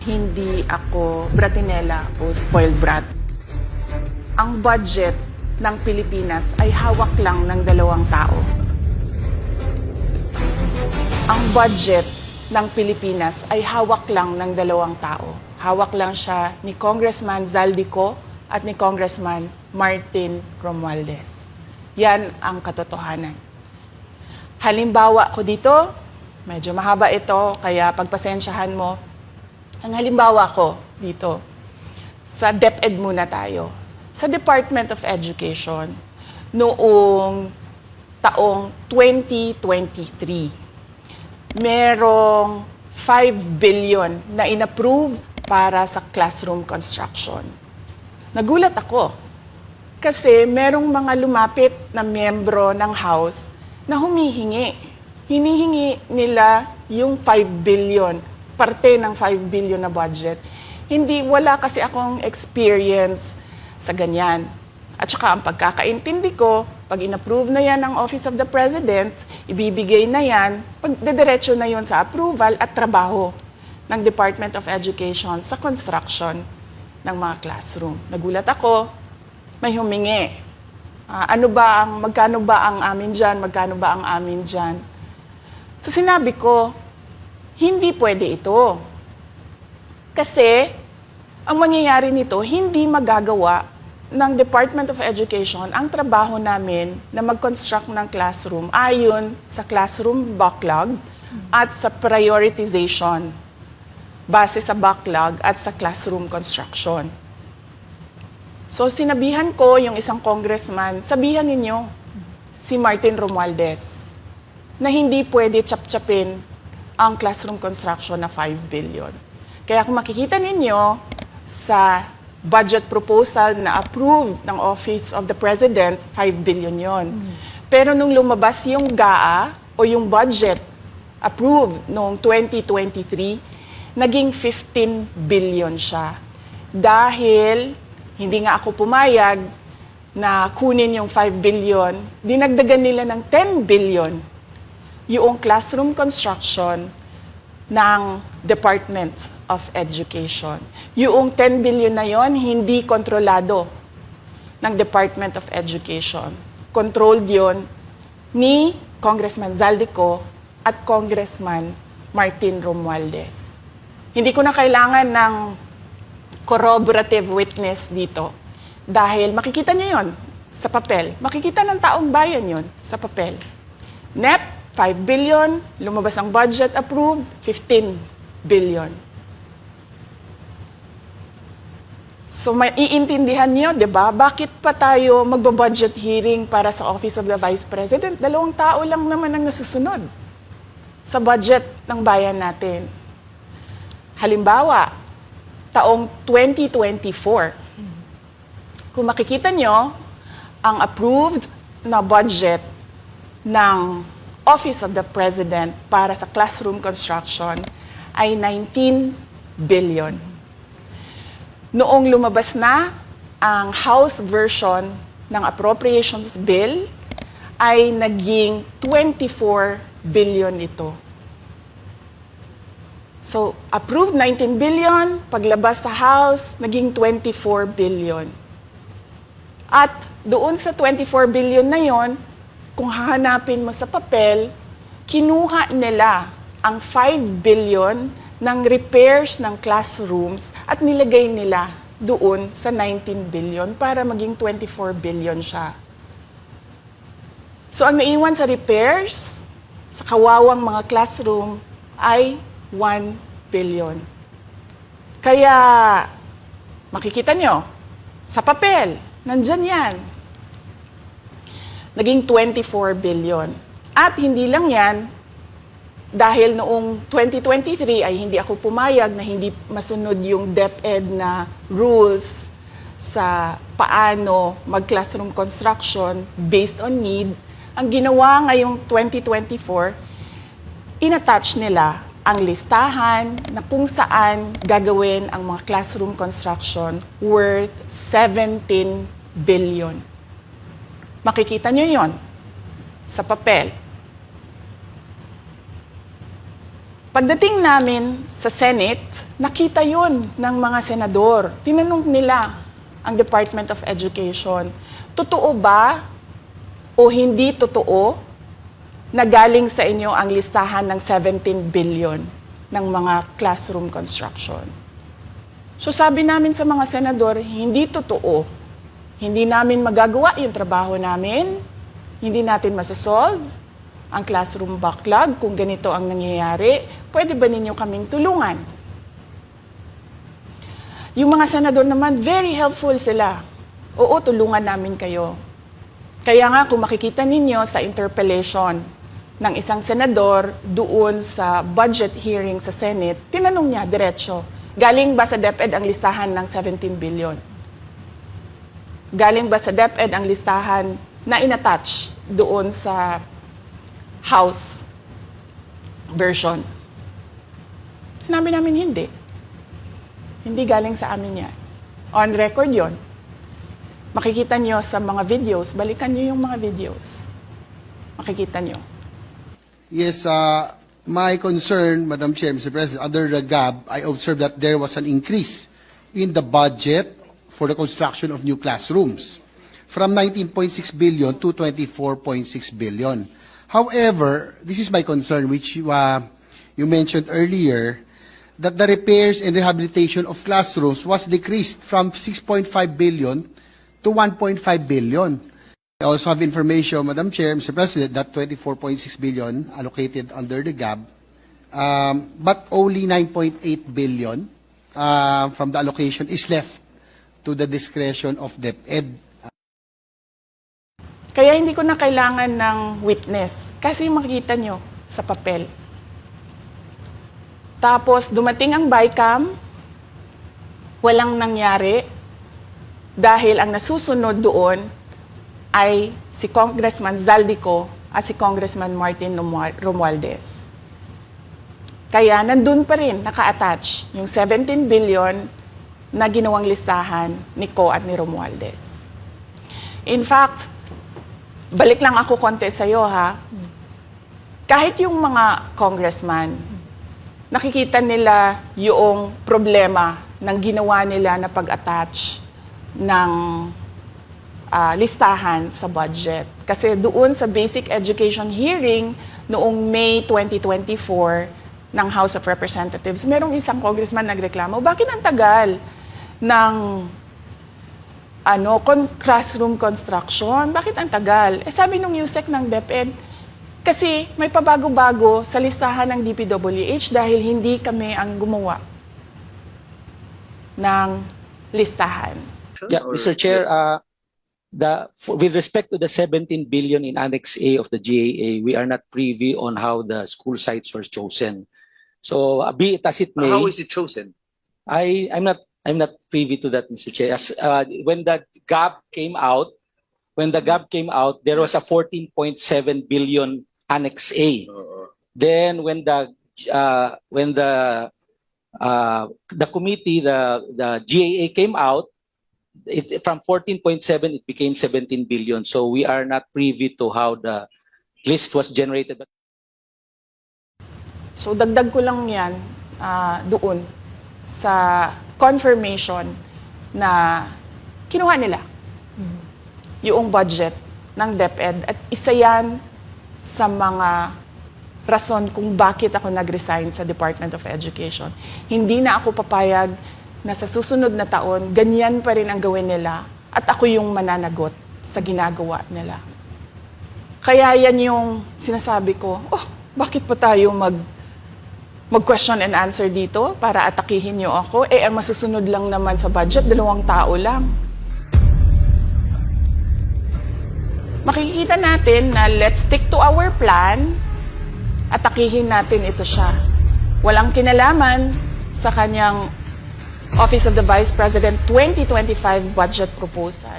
Hindi ako bratinela o spoiled brat. Ang budget ng Pilipinas ay hawak lang ng 2 tao. Ang budget ng Pilipinas ay hawak lang ng 2 tao. Hawak lang siya ni Congressman Zaldico at ni Congressman Martin Romualdez. Yan ang katotohanan. Halimbawa ko dito, medyo mahaba ito, kaya pagpasensyahan mo. Ang halimbawa ko dito, sa DepEd muna tayo. Sa Department of Education, noong taong 2023, merong 5 billion na inapprove para sa classroom construction. Nagulat ako kasi merong mga lumapit na miyembro ng House na humihingi. Hinihingi nila yung 5 billion, parte ng 5 billion na budget. Wala kasi akong experience sa ganyan. At saka ang pagkakaintindi ko, pag inapprove na yan ng Office of the President, ibibigay na yan, pagdediretso na yon sa approval at trabaho ng Department of Education sa construction ng mga classroom. Nagulat ako, may humingi. Magkano ba ang amin dyan? Magkano ba ang amin dyan? So sinabi ko, hindi pwede ito. Kasi ang mangyayari nito, hindi magagawa ng Department of Education ang trabaho namin na mag-construct ng classroom ayon sa classroom backlog at sa prioritization base sa backlog at sa classroom construction. So sinabihan ko yung isang congressman, sabihan ninyo si Martin Romualdez na hindi pwede chap-chapin ang classroom construction na 5 billion. Kaya kung makikita ninyo sa budget proposal na approved ng Office of the President, 5 billion yon. Pero nung lumabas yung GAA o yung budget approved noong 2023, naging 15 billion siya. Dahil hindi nga ako pumayag na kunin yung 5 billion, dinagdagan nila ng 10 billion yung classroom construction ng Department of Education. Yung 10 billion na yon hindi kontrolado ng Department of Education. Controlled yon ni Congressman Zaldico at Congressman Martin Romualdez. Hindi ko na kailangan ng corroborative witness dito dahil makikita niyo yon sa papel. Makikita ng taong bayan yon sa papel. NEP, 5 billion, lumabas ang budget approved, 15 billion. So may iintindihan niyo, 'di ba? Bakit pa tayo magbo-budget hearing para sa Office of the Vice President? 2 tao lang naman ang nasusunod sa budget ng bayan natin. Halimbawa, taong 2024. Kung makikita niyo, ang approved na budget ng Office of the President para sa classroom construction ay 19 billion. Noong lumabas na ang House version ng Appropriations Bill, ay naging 24 billion ito. So, approved 19 billion, paglabas sa House, naging 24 billion. At doon sa 24 billion na yon, kung hahanapin mo sa papel, kinuha nila ang 5 billion ng repairs ng classrooms at nilagay nila doon sa 19 billion para maging 24 billion siya. So ang naiwan sa repairs, sa kawawang mga classroom, ay 1 billion. Kaya, makikita nyo, sa papel, nandyan yan. Naging 24 billion. At hindi lang yan, dahil noong 2023 ay hindi ako pumayag na hindi masunod yung DepEd na rules sa paano mag-classroom construction based on need, ang ginawa ngayong 2024, inattach nila ang listahan na kung saan gagawin ang mga classroom construction worth 17 billion. Makikita nyo yon sa papel. Pagdating namin sa Senate, nakita yun ng mga senador. Tinanong nila ang Department of Education, totoo ba o hindi totoo na galing sa inyo ang listahan ng 17 billion ng mga classroom construction? So sabi namin sa mga senador, hindi totoo. Hindi namin magagawa yung trabaho namin. Hindi natin masasolve ang classroom backlog kung ganito ang nangyayari. Pwede ba ninyo kaming tulungan? Yung mga senador naman, very helpful sila. Oo, tulungan namin kayo. Kaya nga, kung makikita ninyo sa interpellation ng isang senador doon sa budget hearing sa Senate, tinanong niya diretso, galing ba sa DepEd ang listahan ng 17 billion? Galing ba sa DepEd ang listahan na inattach doon sa House version? Sinabi namin hindi. Hindi galing sa amin yan. On record yon. Makikita nyo sa mga videos, balikan nyo yung mga videos. Makikita nyo. Yes, my concern, Madam Chair, Mr. President, under the GAB, I observed that there was an increase in the budget for the construction of new classrooms from 19.6 billion to 24.6 billion. However, this is my concern, which you mentioned earlier, that the repairs and rehabilitation of classrooms was decreased from 6.5 billion to 1.5 billion. I also have information, Madam Chair, Mr. President, that 24.6 billion allocated under the GAB, but only 9.8 billion from the allocation is left to the discretion of DepEd. Kaya hindi ko na kailangan ng witness kasi makikita nyo sa papel. Tapos dumating ang BICAM, walang nangyari dahil ang nasusunod doon ay si Congressman Zaldico at si Congressman Martin Romualdez. Kaya nandun pa rin naka-attach yung 17 billion na ginawang listahan ni Co at ni Romualdez. In fact, balik lang ako konti sa'yo ha. Kahit yung mga congressman, nakikita nila yung problema ng ginawa nila na pag-attach ng listahan sa budget. Kasi doon sa basic education hearing noong May 2024 ng House of Representatives, merong isang congressman nagreklamo, bakit ang tagal ng classroom construction? Bakit ang tagal? Sabi nung USEC ng DepEd, kasi may pabago-bago sa listahan ng DPWH dahil hindi kami ang gumawa ng listahan. Yeah, Mr. Chair, with respect to the 17 billion in Annex A of the GAA, we are not privy on how the school sites were chosen. So, be it as it may, how is it chosen? I'm not privy to that, Mr. Chair. As, when the GAP came out, there was a 14.7 billion Annex A. Then when the committee, the GAA came out, from 14.7 it became 17 billion. So we are not privy to how the list was generated. So dagdag ko lang yan doon sa confirmation na kinuha nila yung budget ng DepEd at isa yan sa mga rason kung bakit ako nag-resign sa Department of Education. Hindi na ako papayag na sa susunod na taon, ganyan pa rin ang gawin nila at ako yung mananagot sa ginagawa nila. Kaya yan yung sinasabi ko, bakit pa tayo mag-question and answer dito para atakihin niyo ako? Ang masusunod lang naman sa budget, 2 tao lang. Makikita natin na let's stick to our plan, atakihin natin ito siya. Walang kinalaman sa kanyang Office of the Vice President 2025 budget proposal.